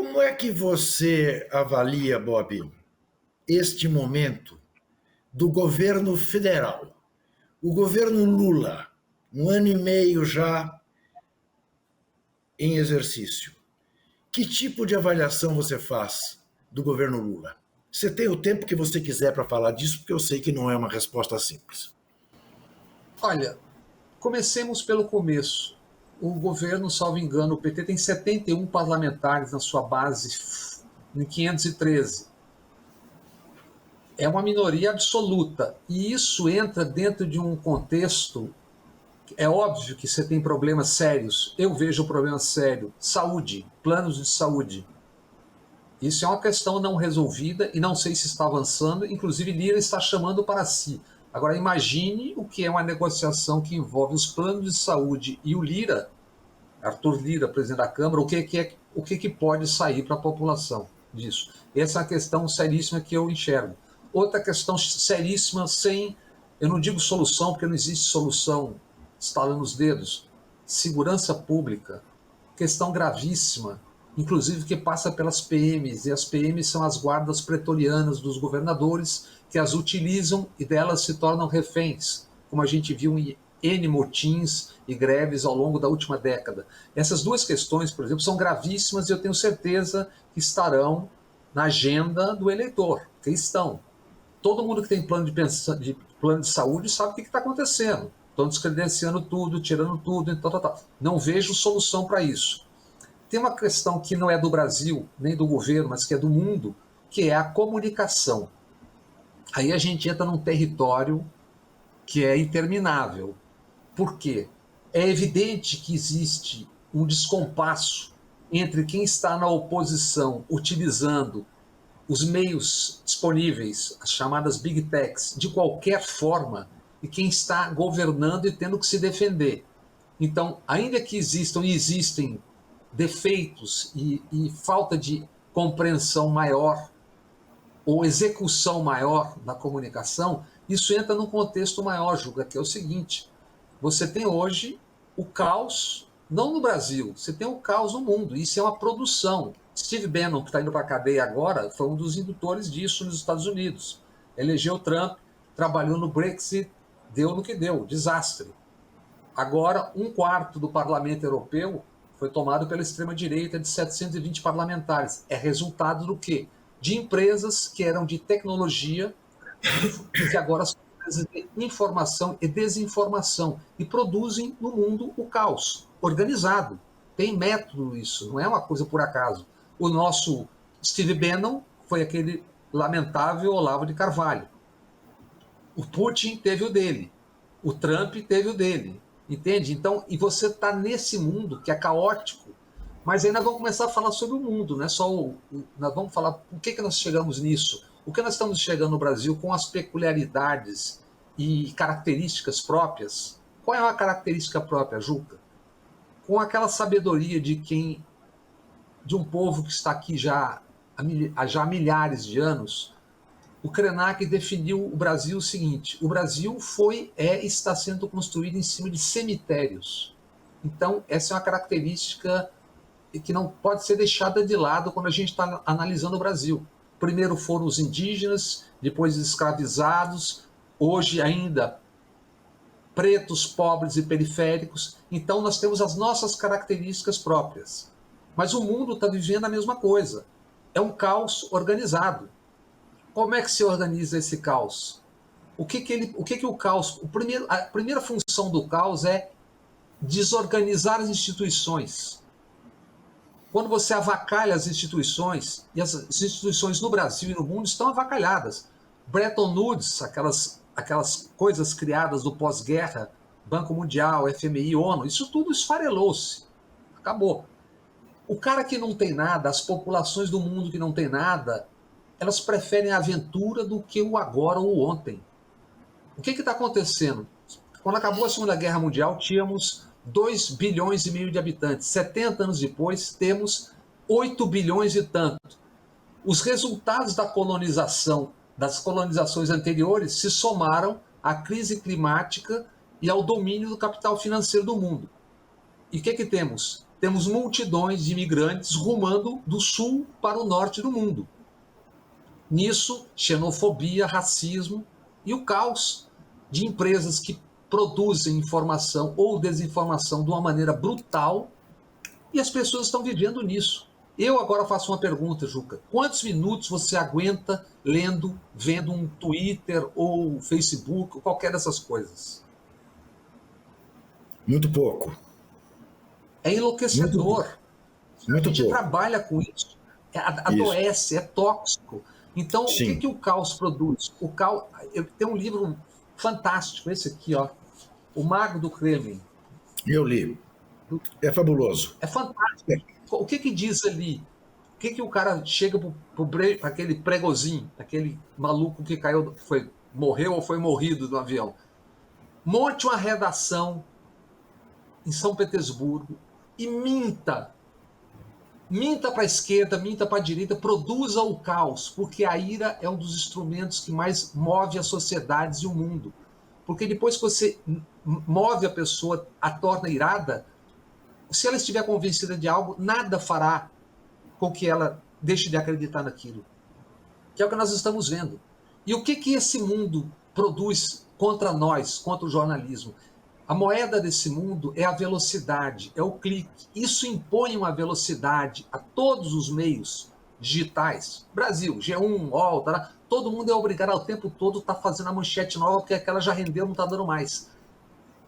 Como é que você avalia, Bob, este momento do governo federal? O governo Lula, 1 ano e meio já em exercício. Que tipo de avaliação você faz do governo Lula? Você tem o tempo que você quiser para falar disso, porque eu sei que não é uma resposta simples. Olha, comecemos pelo começo. O governo, salvo engano, o PT tem 71 parlamentares na sua base em 513. É uma minoria absoluta. E isso entra dentro de um contexto. É óbvio que você tem problemas sérios. Eu vejo um problema sério. Saúde, planos de saúde. Isso é uma questão não resolvida e não sei se está avançando. Inclusive, Lira está chamando para si. Agora, imagine o que é uma negociação que envolve os planos de saúde e o Lira, Arthur Lira, presidente da Câmara, o que pode sair para a população disso. Essa é uma questão seríssima que eu enxergo. Outra questão seríssima, eu não digo solução, porque não existe solução estalando os dedos, segurança pública, questão gravíssima, inclusive que passa pelas PMs, e as PMs são as guardas pretorianas dos governadores que as utilizam e delas se tornam reféns, como a gente viu em N motins e greves ao longo da última década. Essas duas questões, por exemplo, são gravíssimas e eu tenho certeza que estarão na agenda do eleitor, que estão. Todo mundo que tem plano de saúde sabe o que está acontecendo. Estão descredenciando tudo, tirando tudo, tal. Não vejo solução para isso. Tem uma questão que não é do Brasil, nem do governo, mas que é do mundo, que é a comunicação. Aí a gente entra num território que é interminável. Por quê? É evidente que existe um descompasso entre quem está na oposição utilizando os meios disponíveis, as chamadas big techs, de qualquer forma, e quem está governando e tendo que se defender. Então, ainda que existem defeitos e falta de compreensão maior ou execução maior na comunicação, isso entra num contexto maior, Juca, que é o seguinte: você tem hoje o caos, não no Brasil, você tem o caos no mundo, isso é uma produção. Steve Bannon, que está indo para a cadeia agora, foi um dos indutores disso nos Estados Unidos. Elegeu Trump, trabalhou no Brexit, deu no que deu, desastre. Agora, 1/4 do parlamento europeu foi tomado pela extrema-direita de 720 parlamentares. É resultado do quê? De empresas que eram de tecnologia, que agora são empresas de informação e desinformação, e produzem no mundo o caos, organizado. Tem método isso, não é uma coisa por acaso. O nosso Steve Bannon foi aquele lamentável Olavo de Carvalho. O Putin teve o dele. O Trump teve o dele. Entende? Então, e você está nesse mundo que é caótico, mas aí nós vamos começar a falar sobre o mundo, não é só nós vamos falar por que nós chegamos nisso, o que nós estamos chegando no Brasil com as peculiaridades e características próprias. Qual é a característica própria, Juca? Com aquela sabedoria de um povo que está aqui já há milhares de anos. O Krenak definiu o Brasil o seguinte: o Brasil está sendo construído em cima de cemitérios. Então, essa é uma característica que não pode ser deixada de lado quando a gente está analisando o Brasil. Primeiro foram os indígenas, depois escravizados, hoje ainda pretos, pobres e periféricos. Então, nós temos as nossas características próprias. Mas o mundo está vivendo a mesma coisa. É um caos organizado. Como é que se organiza esse caos? O que o caos... A primeira função do caos é desorganizar as instituições. Quando você avacalha as instituições, e as instituições no Brasil e no mundo estão avacalhadas. Bretton Woods, aquelas coisas criadas do pós-guerra, Banco Mundial, FMI, ONU, isso tudo esfarelou-se. Acabou. O cara que não tem nada, as populações do mundo que não tem nada, elas preferem a aventura do que o agora ou o ontem. O que está acontecendo? Quando acabou a Segunda Guerra Mundial, tínhamos 2,5 bilhões de habitantes. 70 anos depois, temos 8 bilhões e tanto. Os resultados da colonização, das colonizações anteriores, se somaram à crise climática e ao domínio do capital financeiro do mundo. E o que temos? temos multidões de imigrantes rumando do sul para o norte do mundo. Nisso, xenofobia, racismo e o caos de empresas que produzem informação ou desinformação de uma maneira brutal, e as pessoas estão vivendo nisso. Eu agora faço uma pergunta, Juca. Quantos minutos você aguenta lendo, vendo um Twitter ou Facebook, ou qualquer dessas coisas? Muito pouco. É enlouquecedor. Muito A gente pouco. trabalha com isso. Adoece, é tóxico. Então, o Sim. que o caos produz? O caos, tem um livro fantástico, esse aqui, ó, O Mago do Kremlin. Eu li. É fabuloso. É fantástico. O que diz ali? O que o cara chega para aquele pregozinho, aquele maluco que caiu, morreu ou foi morrido no avião? Monte uma redação em São Petersburgo e minta. Minta para a esquerda, minta para a direita, produza o caos, porque a ira é um dos instrumentos que mais move as sociedades e o mundo. Porque depois que você move a pessoa, a torna irada, se ela estiver convencida de algo, nada fará com que ela deixe de acreditar naquilo. Que é o que nós estamos vendo. E o que esse mundo produz contra nós, contra o jornalismo? A moeda desse mundo é a velocidade, é o clique. Isso impõe uma velocidade a todos os meios digitais. Brasil, G1, UOL, todo mundo é obrigado ao tempo todo estar fazendo a manchete nova, porque aquela já rendeu, não está dando mais.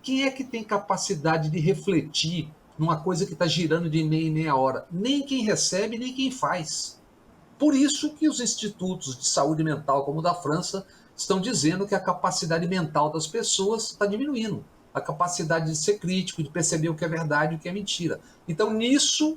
Quem é que tem capacidade de refletir numa coisa que está girando de meia em meia hora? Nem quem recebe, nem quem faz. Por isso que os institutos de saúde mental, como o da França, estão dizendo que a capacidade mental das pessoas está diminuindo. A capacidade de ser crítico, de perceber o que é verdade e o que é mentira. Então, nisso,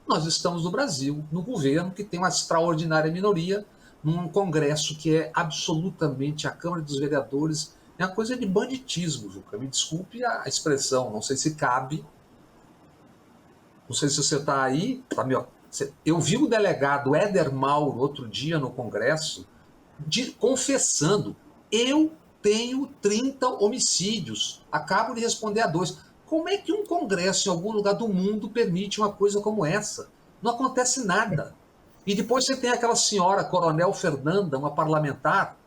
nós estamos no Brasil, no governo, que tem uma extraordinária minoria, num Congresso que é absolutamente, a Câmara dos Vereadores, é uma coisa de banditismo, Juca. Me desculpe a expressão, não sei se cabe. Não sei se você está aí. Eu vi o delegado Éder Mauro outro dia no Congresso confessando: eu tenho 30 homicídios, acabo de responder a 2. Como é que um Congresso em algum lugar do mundo permite uma coisa como essa? Não acontece nada. E depois você tem aquela senhora, Coronel Fernanda, uma parlamentar,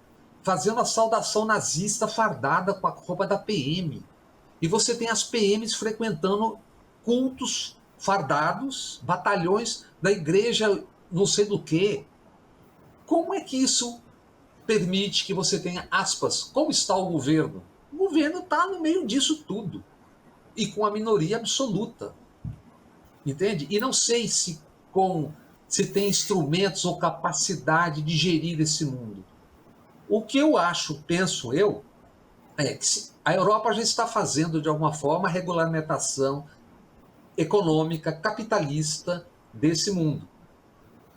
fazendo a saudação nazista fardada com a roupa da PM. E você tem as PMs frequentando cultos fardados, batalhões da igreja não sei do quê. Como é que isso permite que você tenha aspas? Como está o governo? O governo está no meio disso tudo. E com a minoria absoluta. Entende? E não sei se tem instrumentos ou capacidade de gerir esse mundo. O que eu acho, penso eu, é que a Europa já está fazendo, de alguma forma, a regulamentação econômica, capitalista desse mundo.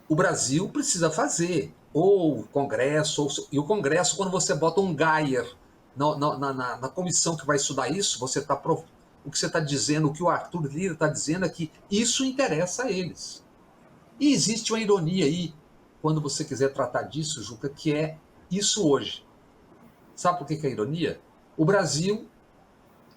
O Brasil precisa fazer, ou o Congresso, e o Congresso, quando você bota um Geyer na comissão que vai estudar isso, o que você está dizendo, o que o Arthur Lira está dizendo é que isso interessa a eles. E existe uma ironia aí, quando você quiser tratar disso, Juca, que é isso hoje. Sabe por que é ironia? O Brasil,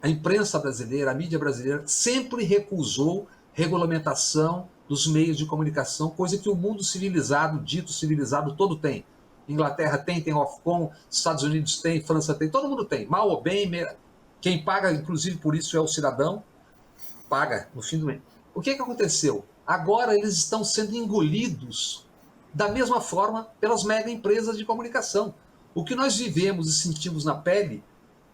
a imprensa brasileira, a mídia brasileira, sempre recusou regulamentação dos meios de comunicação, coisa que o mundo civilizado, dito civilizado, todo tem. Inglaterra tem Ofcom, Estados Unidos tem, França tem, todo mundo tem. Mal ou bem, quem paga, inclusive, por isso é o cidadão, paga no fim do mês. O que aconteceu? Agora eles estão sendo engolidos da mesma forma pelas mega empresas de comunicação. O que nós vivemos e sentimos na pele,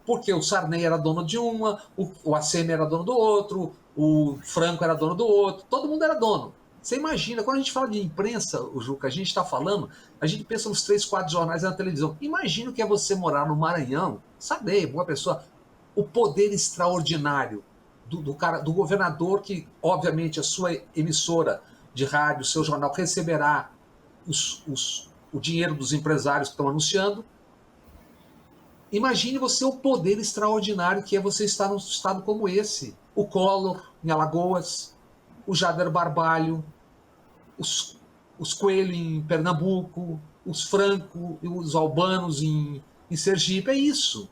porque o Sarney era dono de uma, o ACM era dono do outro, o Franco era dono do outro, todo mundo era dono. Você imagina, quando a gente fala de imprensa, o Juca, a gente está falando, a gente pensa nos 3, 4 jornais na televisão. Imagina o que é você morar no Maranhão, Sarney, boa pessoa, o poder extraordinário do governador, que, obviamente, a sua emissora de rádio, o seu jornal, receberá o dinheiro dos empresários que estão anunciando. Imagine você o poder extraordinário que é você estar num estado como esse. O Collor, em Alagoas, o Jader Barbalho, os Coelho em Pernambuco, os Franco e os Albanos em Sergipe. É isso.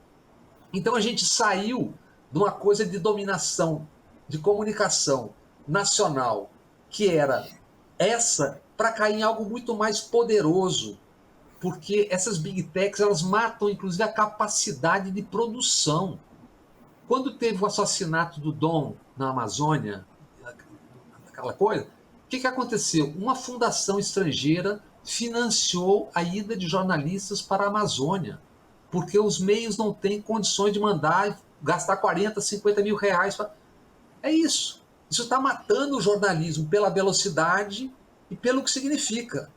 Então a gente saiu de uma coisa de dominação, de comunicação nacional, que era essa, para cair em algo muito mais poderoso, porque essas big techs, elas matam inclusive a capacidade de produção. Quando teve o assassinato do Dom na Amazônia, aquela coisa, o que aconteceu? Uma fundação estrangeira financiou a ida de jornalistas para a Amazônia, porque os meios não têm condições de mandar, gastar 40, 50 mil reais. É isso. Isso está matando o jornalismo pela velocidade e pelo que significa.